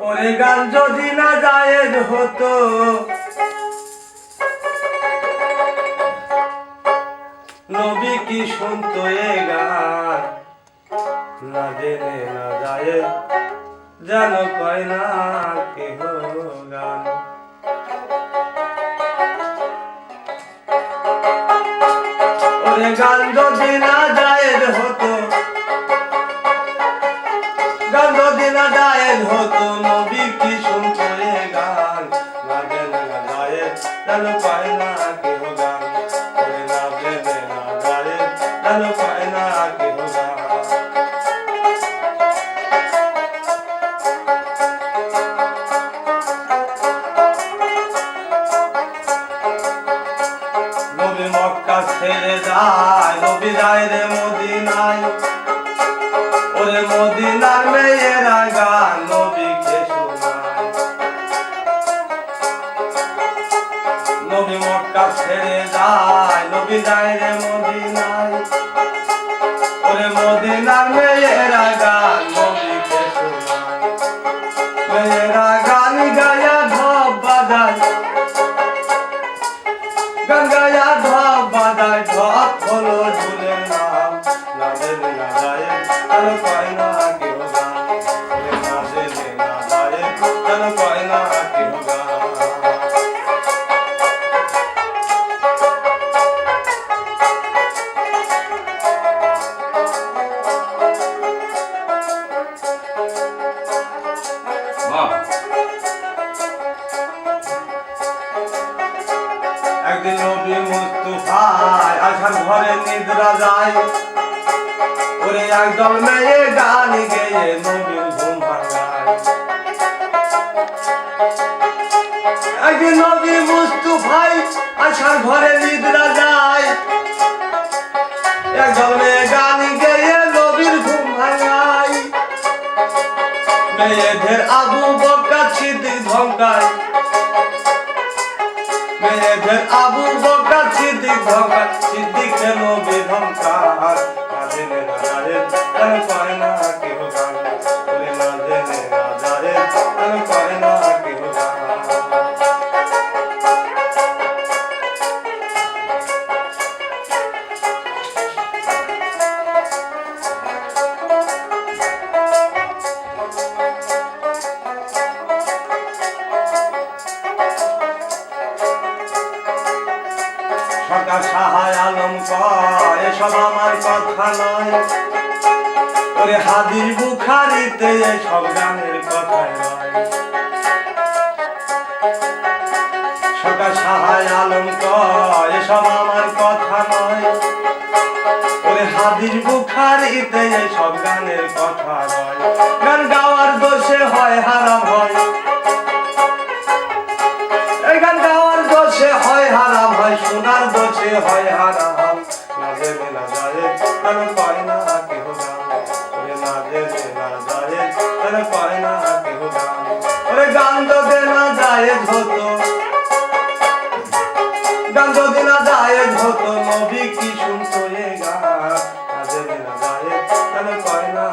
ওরে গান যদি না জায়েজ হতো, নবী কি শুনতো এ গান? না জেনে না জায়েজ যেন কয় না কেহ গান। ওরে গান যদি না জায়েজ হতো, গান যদি না জায়েজ হতো, নবী কি শুনতো এ গান? না জেনে না জায়েজ যেন কয় না কেহ গান। ওরে না জেনে না জায়েজ যেন কয় না কেহ গান। নবী মক্কা ছেড়ে যায়, নবী যায় রে মদিনায়। ওরে মদিনার মেয়েরা গান নবীকে শোনায়। নবী মক্কা ছেড়ে যায়, নবী যায় রে মদিনায়। ওরে মদিনার মেয়েরা গান নবীকে শোনায়। মেয়েরা গান গায়া ঢপ বাজায়, গান গায়া ঢপ বাজায়, ঢপ হলো ঝুলের নাম। না জেনে না জায়েজ যেন কয় না কেহ গান। না জেনে না জায়েজ যেন কয় না কেহ গান। একদিন নবী মুস্তাফায় আশার ঘরে নিদ্রা যায়। ওরে একদল মেয়ে গান গেয়ে নবীর ঘুম ভাঙায়। একদিন নবী মুস্তাফায় আশার ঘরে নিদ্রা যায়। একদল মেয়ে গান গেয়ে নবীর ঘুম ভাঙায়। মেয়েদের আবু বকর সিদ্দিক ধমকায়, মেয়েদের আবু বকর সিদ্দিক ধমকায়, সিদ্দিককে নবী ধমকায়। না জেনে না জায়েজ যেন কয় না কেহ গান। ওরে না জেনে না জায়েজ যেন কয় না কেহ গান। সরকার শাহ আলম কয় এসব আমার কথা নয়। ওরে হাদিস বুখারীতে এসব গানের কথাই নয়। সরকার শাহ আলম কয় এসব আমার কথা নয়। ওরে হাদিস বুখারীতে এসব গানের কথা নয়। গান গাওয়ার দোষে হয় হারাম হয়, এই গান গাওয়ার দোষে হয় হারাম হয়, শোনার দোষে হয় হারাম। না জেনে না জায়েজ যেন কয় না কেহ গান। ওরে না জেনে না জায়েজ যেন কয় না কেহ গান। ওরে গান যদি না জায়েজ হতো, গান যদি না জায়েজ হতো, নবী কি শুনতো এ গান? না জেনে না জায়েজ যেন কয় না